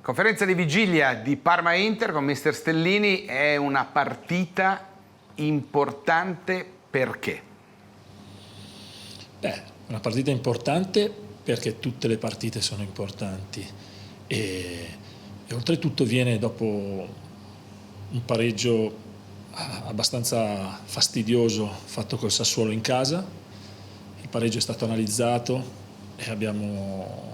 Conferenza di vigilia di Parma-Inter con mister Stellini. È una partita importante perché? Una partita importante perché tutte le partite sono importanti e oltretutto viene dopo un pareggio abbastanza fastidioso fatto col Sassuolo in casa. Il pareggio è stato analizzato e abbiamo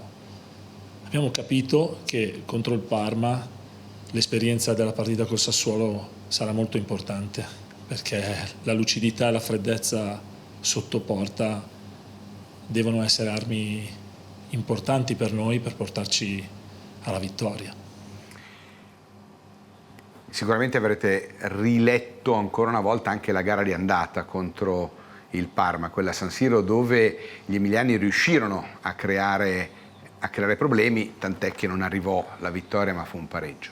capito che contro il Parma l'esperienza della partita col Sassuolo sarà molto importante, perché la lucidità e la freddezza sotto porta devono essere armi importanti per noi per portarci alla vittoria. Sicuramente avrete riletto ancora una volta anche la gara di andata contro il Parma, quella a San Siro, dove gli emiliani riuscirono a creare problemi, tant'è che non arrivò la vittoria ma fu un pareggio.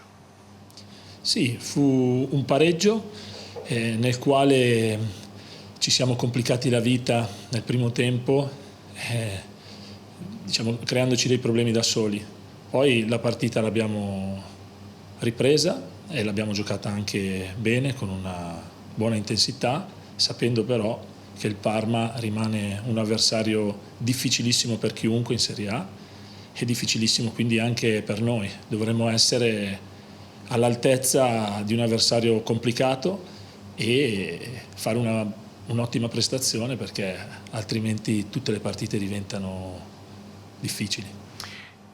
Sì, fu un pareggio nel quale ci siamo complicati la vita nel primo tempo, creandoci dei problemi da soli. Poi la partita l'abbiamo ripresa e l'abbiamo giocata anche bene, con una buona intensità, sapendo però che il Parma rimane un avversario difficilissimo per chiunque in Serie A e difficilissimo quindi anche per noi. Dovremmo essere all'altezza di un avversario complicato e fare un'ottima prestazione, perché altrimenti tutte le partite diventano difficili.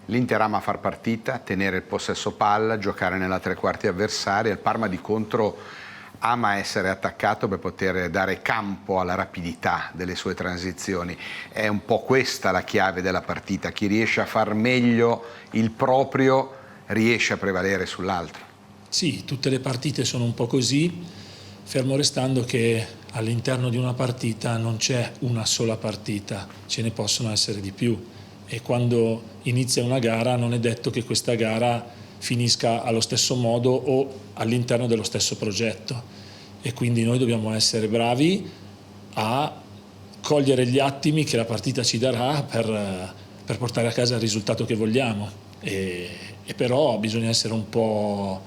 L'Inter ama far partita, tenere il possesso palla, giocare nella tre quarti avversaria. Il Parma di contro ama essere attaccato per poter dare campo alla rapidità delle sue transizioni. È un po' questa la chiave della partita: chi riesce a far meglio il proprio riesce a prevalere sull'altro. Sì, tutte le partite sono un po' così, fermo restando che all'interno di una partita non c'è una sola partita, ce ne possono essere di più, e quando inizia una gara non è detto che questa gara finisca allo stesso modo o all'interno dello stesso progetto, e quindi noi dobbiamo essere bravi a cogliere gli attimi che la partita ci darà per portare a casa il risultato che vogliamo, e però bisogna essere un po'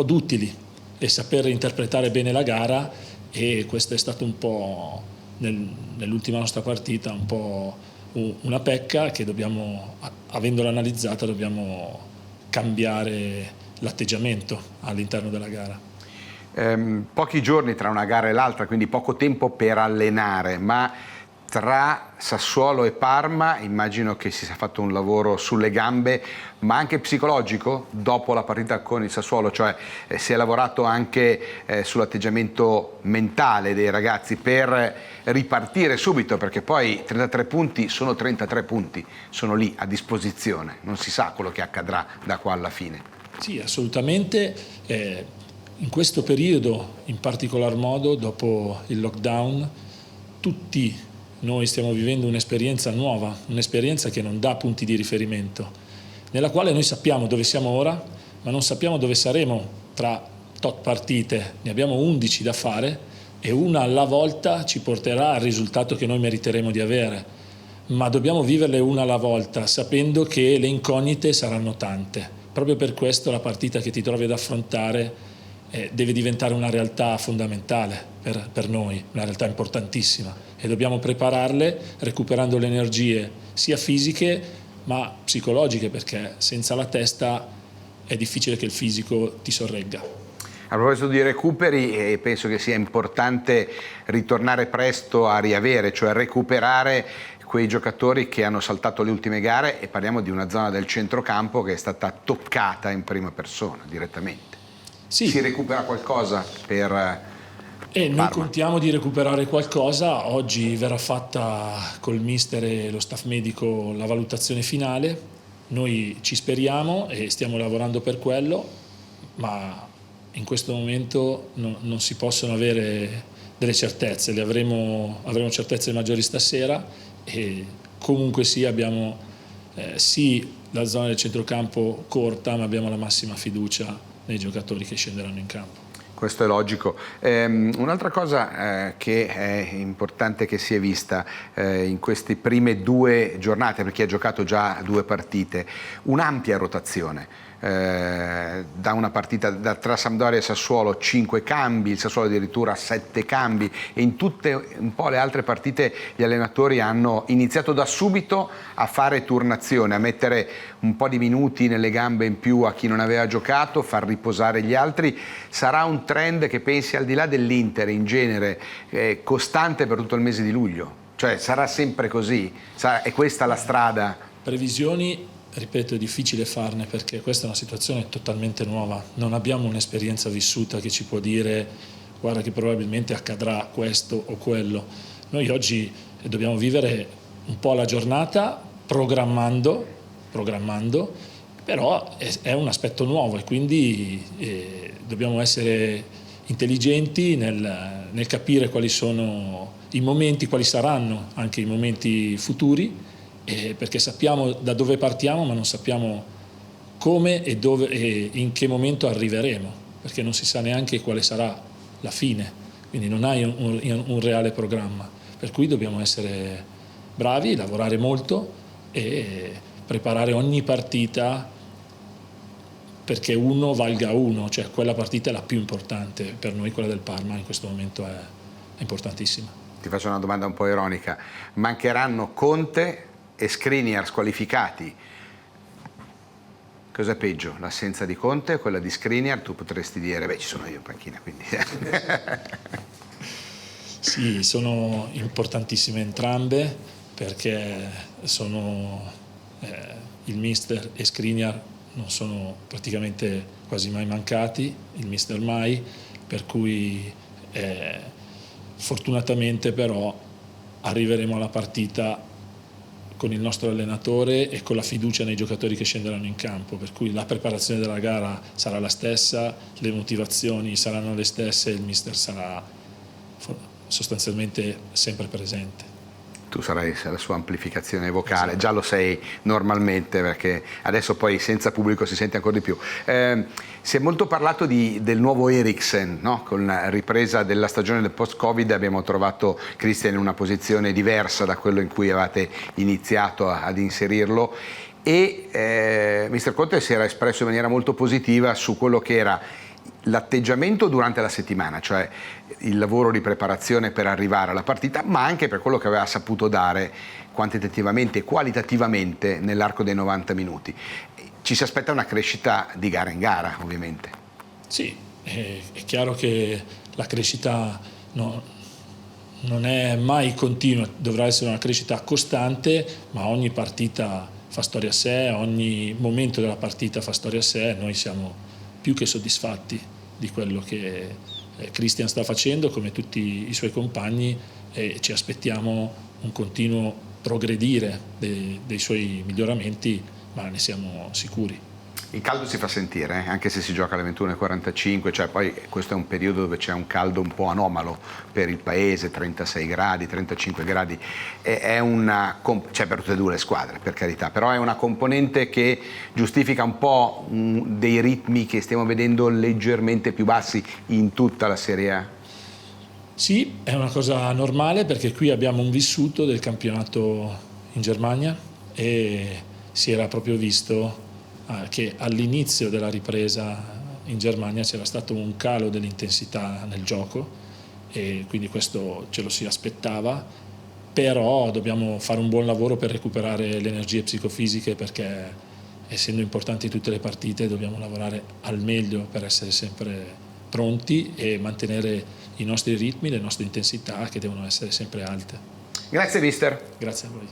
duttili e saper interpretare bene la gara, e questo è stato un po' nell'ultima nostra partita un po' una pecca che dobbiamo, avendola analizzata, dobbiamo cambiare l'atteggiamento all'interno della gara. Pochi giorni tra una gara e l'altra, quindi poco tempo per allenare, ma tra Sassuolo e Parma immagino che si sia fatto un lavoro sulle gambe, ma anche psicologico dopo la partita con il Sassuolo, cioè si è lavorato anche sull'atteggiamento mentale dei ragazzi per ripartire subito, perché poi 33 punti sono 33 punti, sono lì a disposizione, non si sa quello che accadrà da qua alla fine. Sì, assolutamente. In questo periodo, in particolar modo dopo il lockdown, tutti noi stiamo vivendo un'esperienza nuova, un'esperienza che non dà punti di riferimento, nella quale noi sappiamo dove siamo ora, ma non sappiamo dove saremo tra tot partite. Ne abbiamo 11 da fare e una alla volta ci porterà al risultato che noi meriteremo di avere, ma dobbiamo viverle una alla volta, sapendo che le incognite saranno tante. Proprio per questo la partita che ti trovi ad affrontare deve diventare una realtà fondamentale per noi, una realtà importantissima, e dobbiamo prepararle recuperando le energie sia fisiche ma psicologiche, perché senza la testa è difficile che il fisico ti sorregga. A proposito di recuperi, penso che sia importante ritornare presto a riavere, cioè recuperare quei giocatori che hanno saltato le ultime gare, e parliamo di una zona del centrocampo che è stata toccata in prima persona direttamente. Sì. Si recupera qualcosa per noi Parma? contiamo di recuperare qualcosa. Oggi verrà fatta col mister e lo staff medico la valutazione finale. Noi ci speriamo e stiamo lavorando per quello, ma in questo momento non si possono avere delle certezze. Le avremo certezze maggiori stasera, e comunque sì, abbiamo sì la zona del centrocampo corta, ma abbiamo la massima fiducia nei giocatori che scenderanno in campo. Questo è logico. Un'altra cosa che è importante che si è vista in queste prime 2 giornate, per chi ha giocato già 2 partite, un'ampia rotazione. da una partita tra Sampdoria e Sassuolo 5 cambi, il Sassuolo addirittura 7 cambi, e in tutte un po' le altre partite gli allenatori hanno iniziato da subito a fare turnazione, a mettere un po' di minuti nelle gambe in più a chi non aveva giocato, far riposare gli altri. Sarà un trend che pensi, al di là dell'Inter in genere, costante per tutto il mese di luglio? Cioè sarà sempre così? È questa la strada? Previsioni, ripeto, è difficile farne perché questa è una situazione totalmente nuova, non abbiamo un'esperienza vissuta che ci può dire guarda che probabilmente accadrà questo o quello. Noi oggi dobbiamo vivere un po' la giornata programmando, però è un aspetto nuovo e quindi dobbiamo essere intelligenti nel capire quali sono i momenti, quali saranno anche i momenti futuri, perché sappiamo da dove partiamo ma non sappiamo come e dove e in che momento arriveremo, perché non si sa neanche quale sarà la fine, quindi non hai un reale programma, per cui dobbiamo essere bravi, lavorare molto e preparare ogni partita perché uno valga uno, cioè quella partita è la più importante per noi, quella del Parma in questo momento è importantissima. Ti faccio una domanda un po' ironica: mancheranno Conte e Skriniar squalificati? Cos'è peggio, l'assenza di Conte o quella di Skriniar? Tu potresti dire, beh, ci sono io in panchina, quindi... Sì, sono importantissime entrambe perché sono il mister e Skriniar non sono praticamente quasi mai mancati, il mister mai, per cui fortunatamente però arriveremo alla partita con il nostro allenatore e con la fiducia nei giocatori che scenderanno in campo, per cui la preparazione della gara sarà la stessa, le motivazioni saranno le stesse, il mister sarà sostanzialmente sempre presente. Tu sarai la sua amplificazione vocale, esatto. Già lo sei normalmente, perché adesso poi senza pubblico si sente ancora di più. Si è molto parlato del nuovo Eriksen, no? Con la ripresa della stagione del post-Covid abbiamo trovato Christian in una posizione diversa da quello in cui avete iniziato ad inserirlo, e Mister Conte si era espresso in maniera molto positiva su quello che era l'atteggiamento durante la settimana, cioè il lavoro di preparazione per arrivare alla partita, ma anche per quello che aveva saputo dare quantitativamente e qualitativamente nell'arco dei 90 minuti. Ci si aspetta una crescita di gara in gara, ovviamente. Sì, è chiaro che la crescita non è mai continua, dovrà essere una crescita costante, ma ogni partita fa storia a sé, ogni momento della partita fa storia a sé. Noi siamo più che soddisfatti di quello che Christian sta facendo, come tutti i suoi compagni, e ci aspettiamo un continuo progredire dei suoi miglioramenti, ma ne siamo sicuri. Il caldo si fa sentire, anche se si gioca alle 21:45, cioè poi questo è un periodo dove c'è un caldo un po' anomalo per il paese, 36 gradi, 35 gradi, c'è per tutte e due le squadre, per carità, però è una componente che giustifica un po' dei ritmi che stiamo vedendo leggermente più bassi in tutta la Serie A. Sì, è una cosa normale perché qui abbiamo un vissuto del campionato in Germania e si era proprio visto che all'inizio della ripresa in Germania c'era stato un calo dell'intensità nel gioco e quindi questo ce lo si aspettava, però dobbiamo fare un buon lavoro per recuperare le energie psicofisiche, perché essendo importanti tutte le partite dobbiamo lavorare al meglio per essere sempre pronti e mantenere i nostri ritmi, le nostre intensità che devono essere sempre alte. Grazie mister. Grazie a voi.